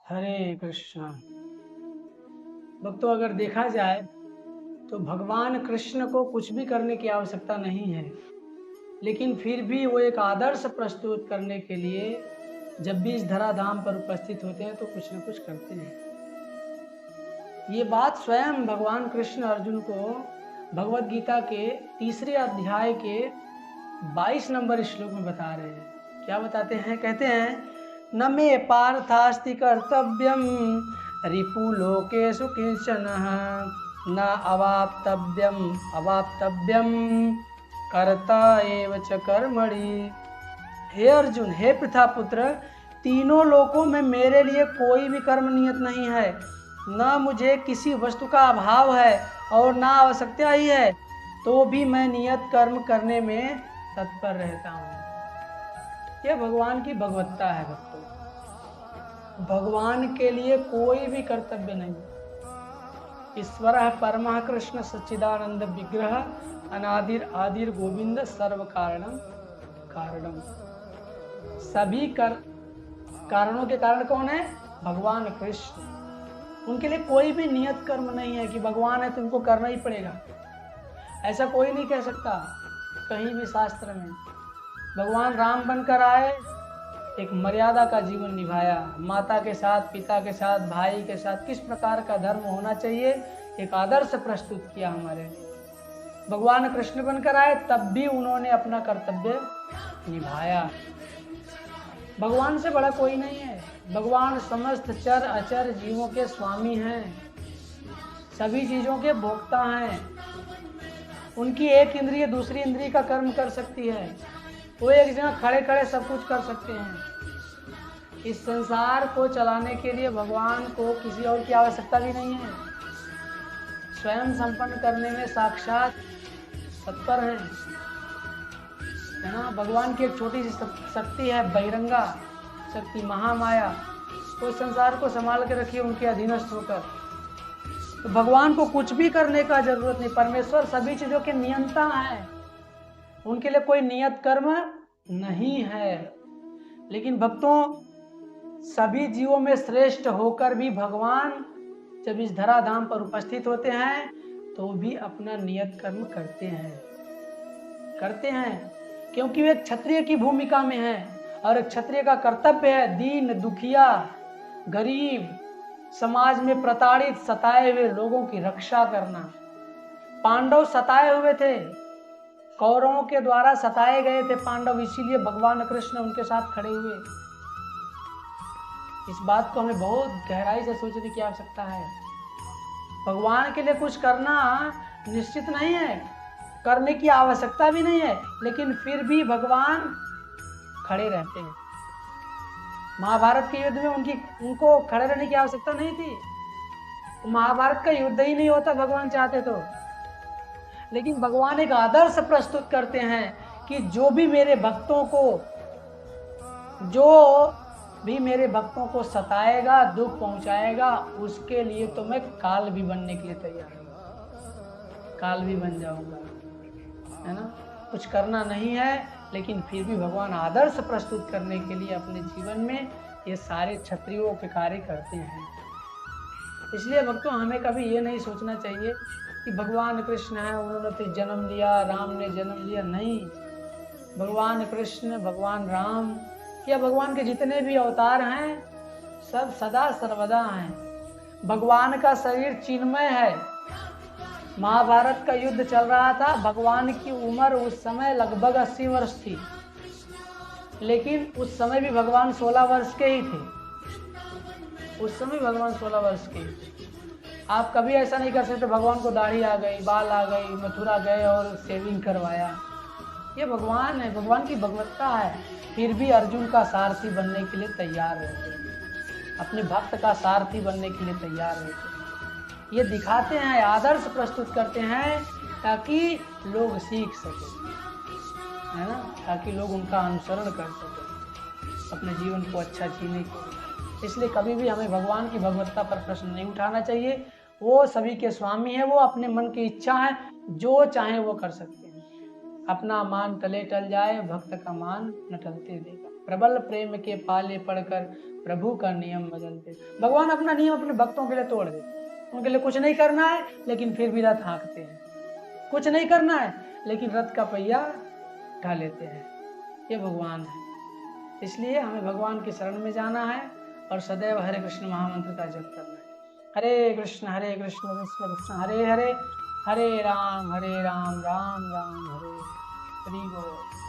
हरे कृष्णा। भक्तों, अगर देखा जाए तो भगवान कृष्ण को कुछ भी करने की आवश्यकता नहीं है, लेकिन फिर भी वो एक आदर्श प्रस्तुत करने के लिए जब भी इस धराधाम पर उपस्थित होते हैं तो कुछ न कुछ करते हैं। ये बात स्वयं भगवान कृष्ण अर्जुन को भगवत गीता के तीसरे अध्याय के 22 नंबर श्लोक में बता रहे हैं। क्या बताते हैं? कहते हैं, न मे पार्थास्ति कर्तव्यम रिपुलोकेषु किंचन न अवाप्तव्यम कर्ता एव च कर्मणि। हे अर्जुन, हे पृथापुत्र, तीनों लोकों में मेरे लिए कोई भी कर्म नियत नहीं है। न मुझे किसी वस्तु का अभाव है और ना आवश्यकता ही है, तो भी मैं नियत कर्म करने में तत्पर रहता हूँ। यह भगवान की भगवत्ता है भक्तों। भगवान के लिए कोई भी कर्तव्य नहीं। ईश्वरः परमः कृष्ण सच्चिदानंद विग्रह अनादिर आदिर गोविंद सर्व कारणम कारणम। सभी कारणों के कारण कौन है? भगवान कृष्ण। उनके लिए कोई भी नियत कर्म नहीं है कि भगवान है तो उनको करना ही पड़ेगा। ऐसा कोई नहीं कह सकता कहीं भी शास्त्र में। भगवान राम बनकर आए, एक मर्यादा का जीवन निभाया, माता के साथ, पिता के साथ, भाई के साथ किस प्रकार का धर्म होना चाहिए एक आदर्श प्रस्तुत किया हमारे। भगवान कृष्ण बनकर आए तब भी उन्होंने अपना कर्तव्य निभाया। भगवान से बड़ा कोई नहीं है। भगवान समस्त चर अचर जीवों के स्वामी हैं, सभी चीजों के भोक्ता हैं। उनकी एक इंद्रिय दूसरी इंद्रिय का कर्म कर सकती है। वो एक जगह खड़े खड़े सब कुछ कर सकते हैं। इस संसार को चलाने के लिए भगवान को किसी और की आवश्यकता भी नहीं है। स्वयं संपन्न करने में साक्षात तत्पर है ना। भगवान की एक छोटी सी शक्ति है, बहिरंगा शक्ति, महामाया। वो संसार को संभाल के रखिए उनके अधीनस्थ होकर। तो भगवान को कुछ भी करने का जरूरत नहीं। परमेश्वर सभी चीजों के नियंता है, उनके लिए कोई नियत कर्म नहीं है। लेकिन भक्तों, सभी जीवों में श्रेष्ठ होकर भी भगवान जब इस धराधाम पर उपस्थित होते हैं तो भी अपना नियत कर्म करते हैं, क्योंकि वे क्षत्रिय की भूमिका में है और एक क्षत्रिय का कर्तव्य है दीन दुखिया गरीब समाज में प्रताड़ित सताए हुए लोगों की रक्षा करना। पांडव सताए हुए थे, कौरवों के द्वारा सताए गए थे पांडव, इसीलिए भगवान कृष्ण उनके साथ खड़े हुए। इस बात को हमें बहुत गहराई से सोचने की आवश्यकता है। भगवान के लिए कुछ करना निश्चित नहीं है, करने की आवश्यकता भी नहीं है, लेकिन फिर भी भगवान खड़े रहते हैं। महाभारत के युद्ध में उनको खड़े रहने की आवश्यकता नहीं थी। महाभारत का युद्ध ही नहीं होता भगवान चाहते तो। लेकिन भगवान एक आदर्श प्रस्तुत करते हैं कि जो भी मेरे भक्तों को सताएगा, दुख पहुंचाएगा, उसके लिए तो मैं काल भी बनने के लिए तैयार हूं। काल भी बन जाऊंगा, है ना। कुछ करना नहीं है, लेकिन फिर भी भगवान आदर्श प्रस्तुत करने के लिए अपने जीवन में ये सारे क्षत्रियों के कार्य करते हैं। इसलिए भक्तों, हमें कभी ये नहीं सोचना चाहिए कि भगवान कृष्ण है, उन्होंने तो जन्म लिया, राम ने जन्म लिया। नहीं, भगवान कृष्ण, भगवान राम या भगवान के जितने भी अवतार हैं सब सदा सर्वदा हैं। भगवान का शरीर चिन्मय है। महाभारत का युद्ध चल रहा था, भगवान की उम्र उस समय लगभग 80 वर्ष थी, लेकिन उस समय भी भगवान 16 वर्ष के ही थे। उस समय भगवान 16 वर्ष के ही थे। आप कभी ऐसा नहीं कर सकते भगवान को दाढ़ी आ गई, बाल आ गई, मथुरा गए और सेविंग करवाया। ये भगवान है, भगवान की भगवत्ता है। फिर भी अर्जुन का सारथी बनने के लिए तैयार रहते, अपने भक्त का सारथी बनने के लिए तैयार रहते। ये दिखाते हैं, आदर्श प्रस्तुत करते हैं ताकि लोग सीख सके, है ना, ताकि लोग उनका अनुसरण कर सके अपने जीवन को अच्छा जीने के लिए। इसलिए कभी भी हमें भगवान की भगवत्ता पर प्रश्न नहीं उठाना चाहिए। वो सभी के स्वामी है, वो अपने मन की इच्छा है, जो चाहे वो कर सकते हैं। अपना मान तले टल जाए, भक्त का मान न टलते देगा। प्रबल प्रेम के पाले पड़कर प्रभु का नियम बदलते। भगवान अपना नियम अपने भक्तों के लिए तोड़ देते। उनके लिए कुछ नहीं करना है लेकिन फिर भी रथ हाँकते हैं, कुछ नहीं करना है लेकिन रथ का पहिया उठा लेते हैं। ये भगवान है। इसलिए हमें भगवान की शरण में जाना है और सदैव हरे कृष्ण महामंत्र का जप करना है। हरे कृष्ण कृष्ण कृष्ण हरे हरे, हरे राम राम राम हरे हरि बोल।